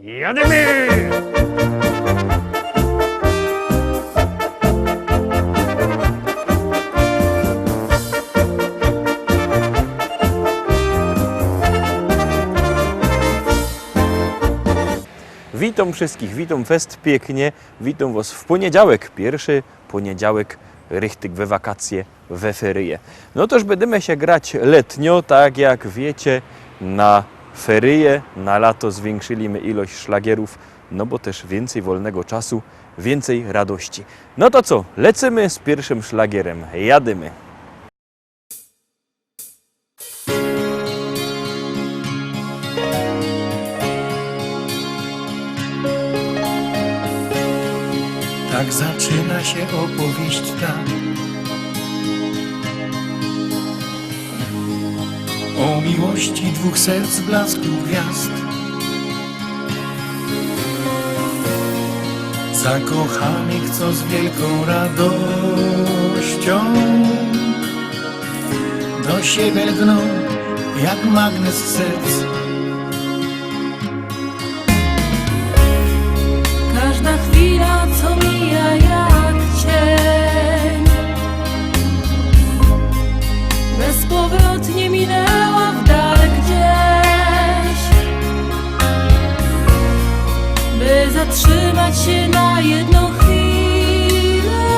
Jadymy! Witam wszystkich, witam fest pięknie, witam was w poniedziałek, pierwszy poniedziałek richtig we wakacje, we ferie. No toż będziemy się grać letnio, tak jak wiecie, na ferie, na lato zwiększyliśmy ilość szlagierów, no bo też więcej wolnego czasu, więcej radości. No to co, lecimy z pierwszym szlagierem, jadymy. Tak zaczyna się opowieść ta o miłości dwóch serc w blasku gwiazd, zakochanych, co z wielką radością do siebie lgną jak magnes serc. Każda chwila, co mija jak cień, bezpowrotnie minęła w dal gdzieś, by zatrzymać się na jedną chwilę,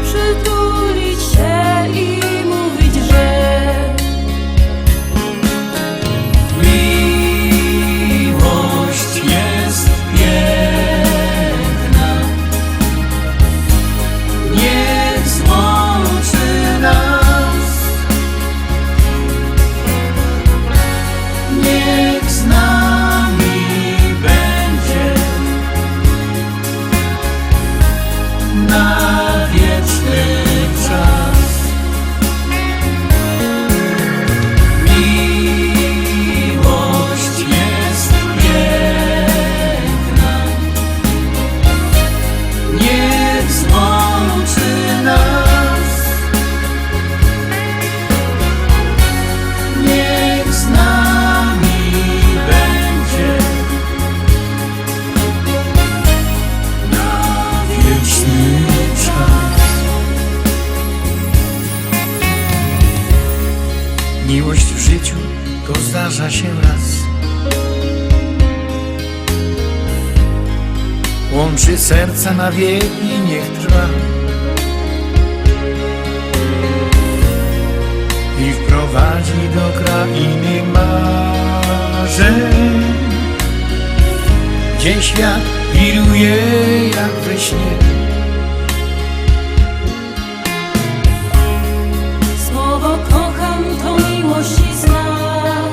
przytulić się i mówić, że Jest piękna, niech złączy nas, niech z nami będzie na wieczny czas. Miłość jest niech złączy nas, niech z nami będzie na wieczny czas. Miłość w życiu to zdarza się raz, łączy serca na wieki, niech trwa i wprowadzi do krainy marzeń, gdzie świat wiruje jak we śnie. słowo kocham to miłość i znak.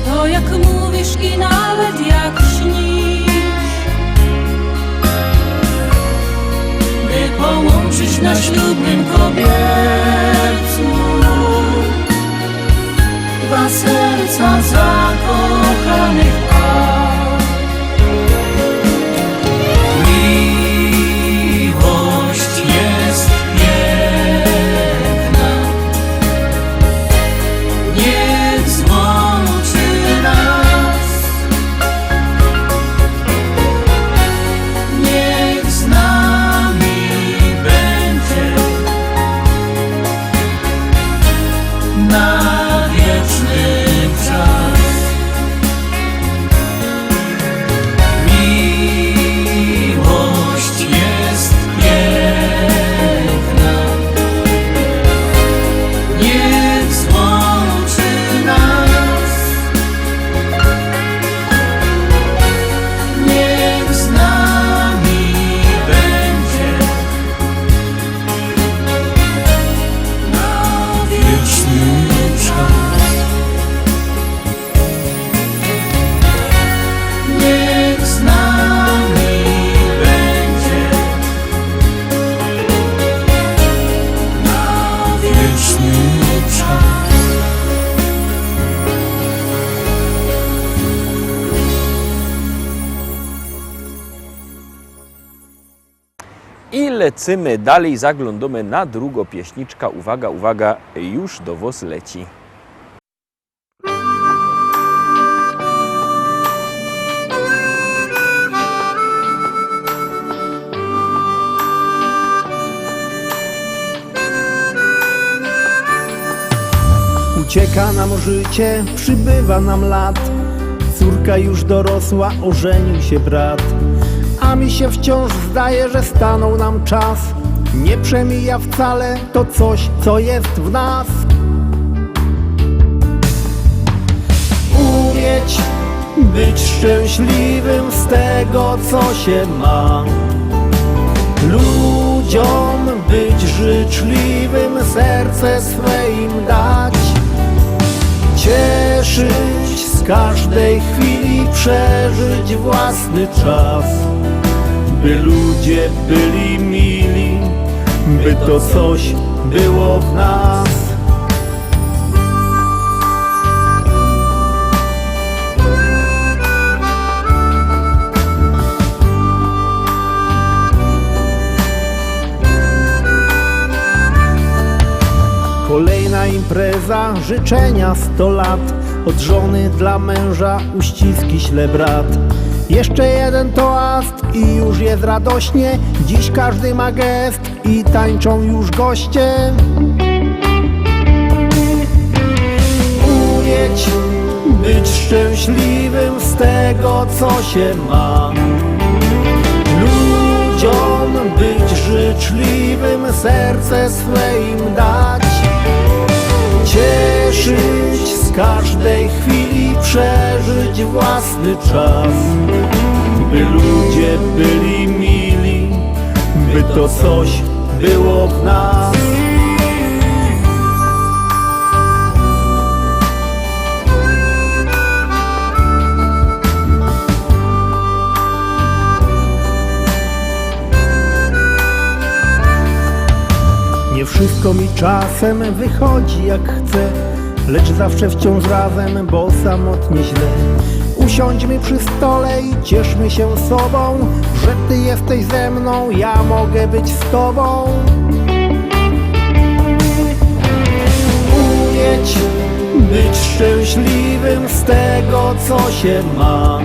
To jak mówisz i nawet jak śnisz, by połączyć na ślubnym kobiercu dwa serca zakochanych par. Miłość jest piękna, niech złączy nas, niech z nami będzie na wieczny czas. Miłość jest piękna, niech złączy nas, niech z nami będzie na wieczny czas. Niech z nami będzie na wieczny czas. I lecimy dalej, zaglądamy na drugą pieśniczka. Uwaga, uwaga, już do was leci. Ucieka nam życie, przybywa nam lat. Córka już dorosła, ożenił się brat. A mi się wciąż zdaje, że stanął nam czas. Nie przemija wcale to coś, co jest w nas. Umieć być szczęśliwym z tego, co się ma. Ludziom być życzliwym, serce swe im dać. Cieszyć z każdej chwili, przeżyć własny czas. By ludzie byli mili, by to coś było w nas. Kolejna impreza, życzenia 100 lat. Od żony dla męża uściski śle brat. Jeszcze jeden toast i już jest radośnie. Dziś każdy ma gest i tańczą już goście. Umieć być szczęśliwym z tego, co się ma. Ludziom być życzliwym, serce swe im dać. Cieszyć z każdej chwili, przeżyć własny czas. By ludzie byli mili, by to coś było w nas. Nie wszystko mi czasem wychodzi jak chcę, lecz zawsze wciąż razem, bo samotnie źle. Usiądźmy przy stole i cieszmy się sobą, że ty jesteś ze mną, ja mogę być z tobą. Umieć być szczęśliwym z tego, co się ma.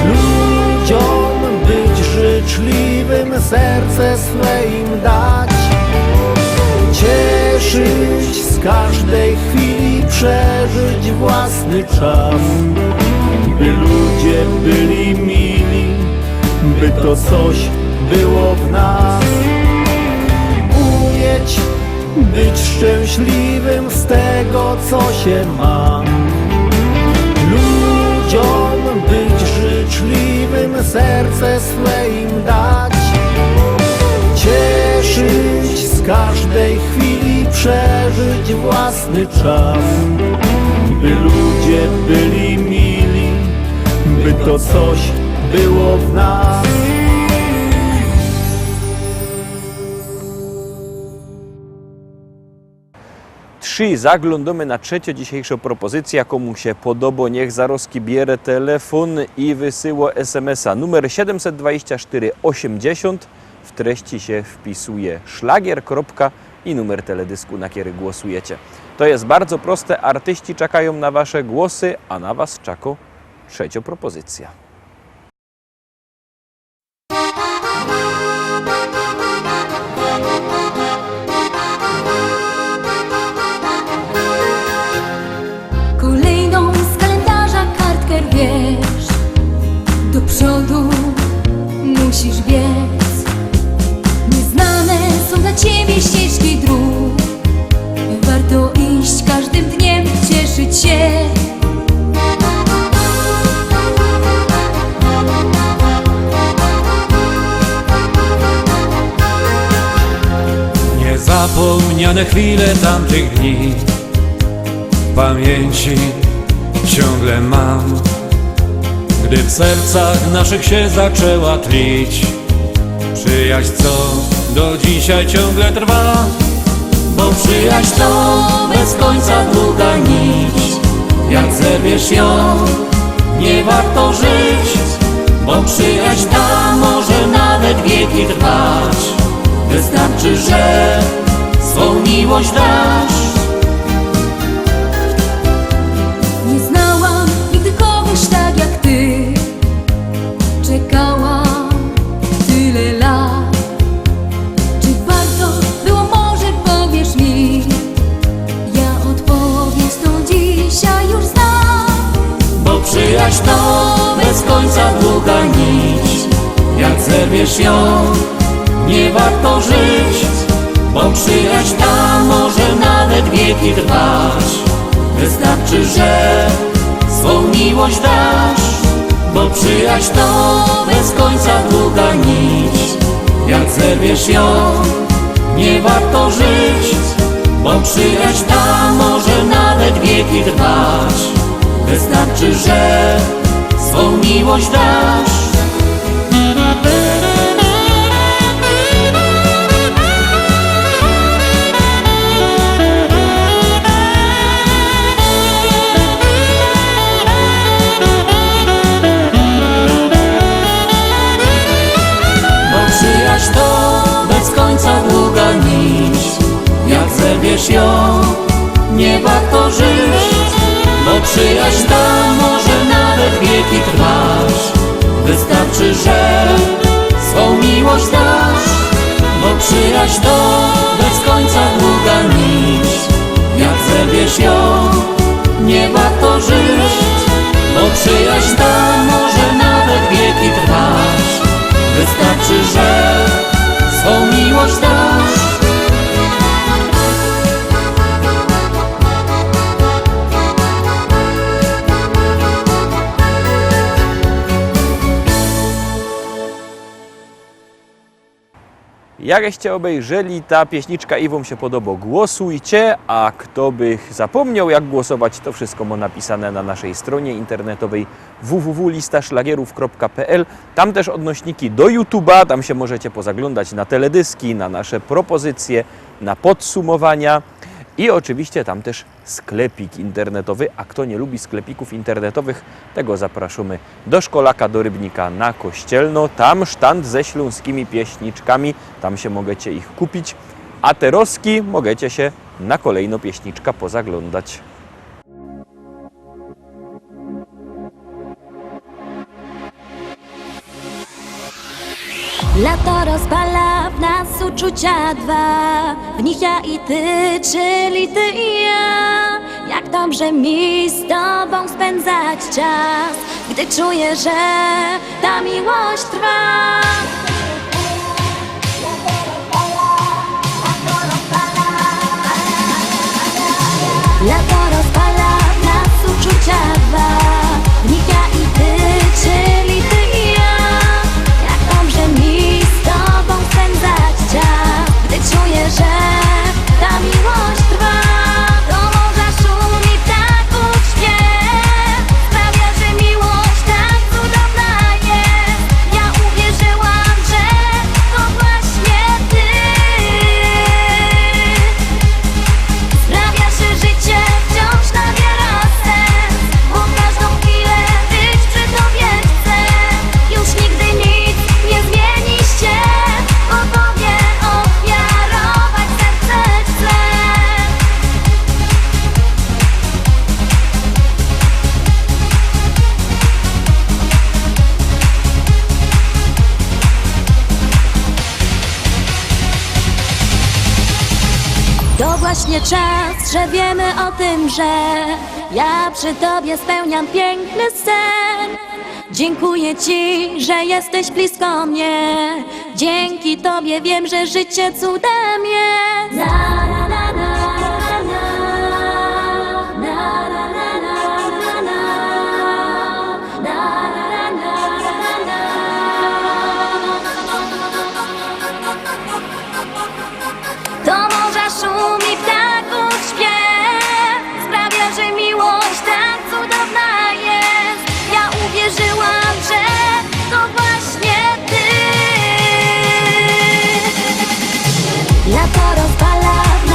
Ludziom być życzliwym, serce swe im dać. Cieszyć z każdej chwili, przeżyć własny czas. By ludzie byli mili, by to coś było w nas. Umieć być szczęśliwym z tego, co się ma. Ludziom być życzliwym, serce swe im dać. Cieszyć z każdej chwili, przeżyć własny czas. By ludzie byli mili, by to coś było w nas. Zaglądamy na trzecią dzisiejszą propozycję. Komu się podoba, niech zaroski bierze telefon i wysyła SMS-a numer 724 80. W treści się wpisuje szlagier, i numer teledysku, na który głosujecie. To jest bardzo proste. Artyści czekają na wasze głosy, a na was czeka trzecia propozycja. Kolejną z kalendarza kartkę rwiesz. Do przodu musisz biec. Nieznane są dla ciebie ścieżki dróg. Warto iść każdym dniem, cieszyć się. Niezapomniane chwile tamtych dni w pamięci ciągle mam, gdy w sercach naszych się zaczęła tlić przyjaźń, co do dzisiaj ciągle trwa. Bo przyjaźń to bez końca długa nić. Jak zerwiesz ją, nie warto żyć. Bo przyjaźń ta może nawet wieki trwać. Wystarczy, że swą miłość dasz. Nie znałam nigdy kogoś tak jak ty. Czekałam tyle lat. Czy warto było, może powiesz mi? Ja odpowiem. przyjaźń to bez końca długa nić. Jak zerwiesz ją, nie warto żyć, bo przyjaźń ta może nawet wieki trwać. Wystarczy, że swą miłość dasz, bo przyjaźń to bez końca długa nić. Jak zerwiesz ją, nie warto żyć, bo przyjaźń ta może nawet wieki trwać. Wystarczy, że swą miłość dasz. Przyjaźń to bez końca długa nić. Jak zerwiesz ją, nie warto żyć, bo przyjaźń ta może nawet wieki trwać. Wystarczy, że swą miłość dasz, bo przyjaźń to bez końca długa nić. Jak zerwiesz ją, nie warto żyć, bo przyjaźń ta może nawet wieki trwać. Wystarczy, że swą miłość dasz. Jakście obejrzeli, ta pieśniczka i wam się podoba, głosujcie, a kto by zapomniał jak głosować, to wszystko ma napisane na naszej stronie internetowej www.listaszlagierów.pl. Tam też odnośniki do YouTube'a, tam się możecie pozaglądać na teledyski, na nasze propozycje, na podsumowania i oczywiście tam też sklepik internetowy, a kto nie lubi sklepików internetowych, tego zapraszamy do Szkolaka, do Rybnika na Kościelno. Tam sztand ze śląskimi pieśniczkami, tam się możecie ich kupić, a teroski możecie się na kolejną pieśniczka pozaglądać. Lato rozpala w nas uczucia dwa, w nich ja i ty, czyli ty i ja. Jak dobrze mi z tobą spędzać czas, gdy czuję, że ta miłość trwa. Lato rozpala w nas uczucia dwa, w nich ja i ty, czyli ty i ja. Jak dobrze mi z tobą spędzać czas, gdy czuję, że ta miłość trwa. Do morza szumi ptaków śpiew, sprawia, że miłość tak cudowna jest. Ja uwierzyłam, że to właśnie ty. Sprawia, że życie wciąż nabiera sens, bo każdą chwilę być przy tobie chcę. Już nigdy nic nie zmieni się, bo tobie ofiarować serce chcę. To właśnie czas, że wiemy o tym, że ja przy tobie spełniam piękny sen. Dziękuję ci, że jesteś blisko mnie. Dzięki tobie wiem, że życie cudem jest. Na, na, na, na, na, na, na, na, na, na, do morza szumi ptaków śpiew, sprawia, że miłość tak cudowna jest. Ja uwierzyłam, że to właśnie ty. Lato rozpala w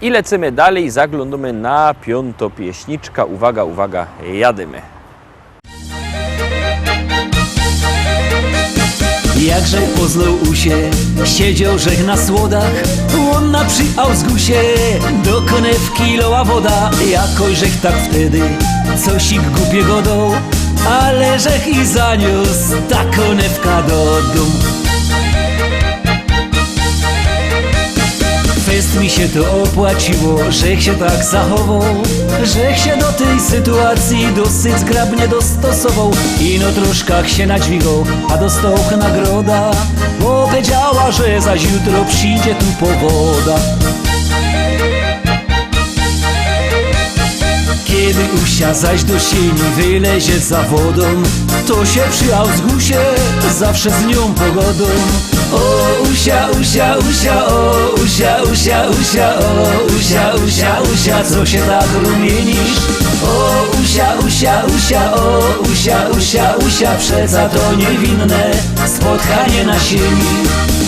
I lecimy dalej, zaglądamy na piątopieśniczka. Uwaga, uwaga, jadymy. Jakże poznał usie, siedział żech na słodach, łonna przy Ausgusie, do konewki loła woda, jakoś żech tak wtedy cosik głupiego dał, ale żech i zaniósł ta konewka do domu. Fest mi się to opłaciło, żech się tak zachował, żech się do tej sytuacji dosyć zgrabnie dostosował. Ino troszkach się nadźwigał, a dostał nagroda, bo powiedziała, że zaś jutro przyjdzie tu powoda. Kiedy usia zaś do sieni wylezie za wodą, to się przy Ausgusie zawsze z nią pogodą. O usia, usia, usia, o usia, usia, usia, o usia, usia, usia, co się tak rumienisz? O usia, usia, usia, o usia, usia, usia, przeca to niewinne spotkanie na sieni.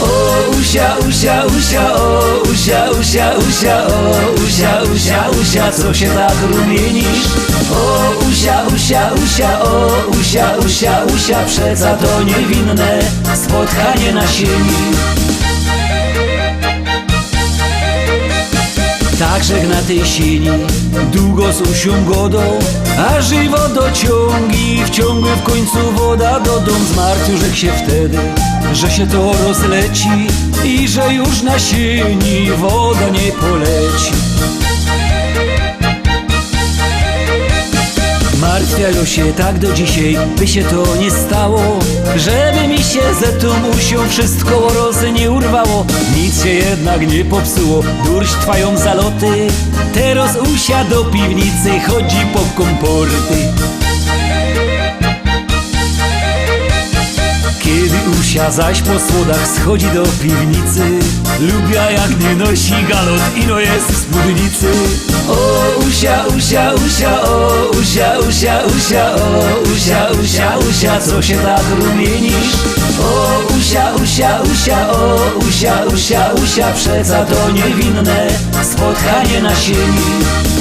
O usia, usia, usia, o usia, usia, usia, o usia, usia, usia, co się tak rumienisz? O usia, usia, usia, o usia, usia, usia, przeca to niewinne spotkanie na sieni. Także na tej sieni długo z usią godą, a żywo dociągi wciągły w końcu woda do dom. Zmartwił żech się wtedy, że się to rozleci i że już na sieni woda nie poleci. Martwiają się tak do dzisiaj, by się to nie stało, żeby mi się ze tą usią wszystko rozy nie urwało. Nic się jednak nie popsuło, durść trwają zaloty, teraz usia do piwnicy chodzi po komporty. Kiedy usia zaś po słodach schodzi do piwnicy, lubia jak nie nosi galot, ino jest w spódnicy. O usia, usia, usia, o usia, usia, usia, o usia, usia, usia, co się tak rumienisz? O usia, usia, usia, o usia, usia, usia, przeca to niewinne spotkanie na sieni.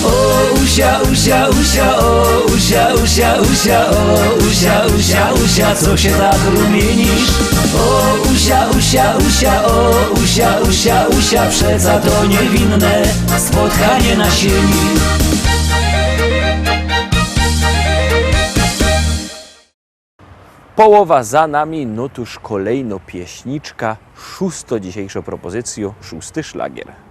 O usia, usia, usia, o usia, usia, usia, o usia, usia, usia, co się tak rumienisz? O usia, usia, usia, o usia, usia, usia, przeca to niewinne spotkanie na sieni. Połowa za nami, no tuż kolejno pieśniczka, szósto dzisiejszą propozycją, szósty szlagier.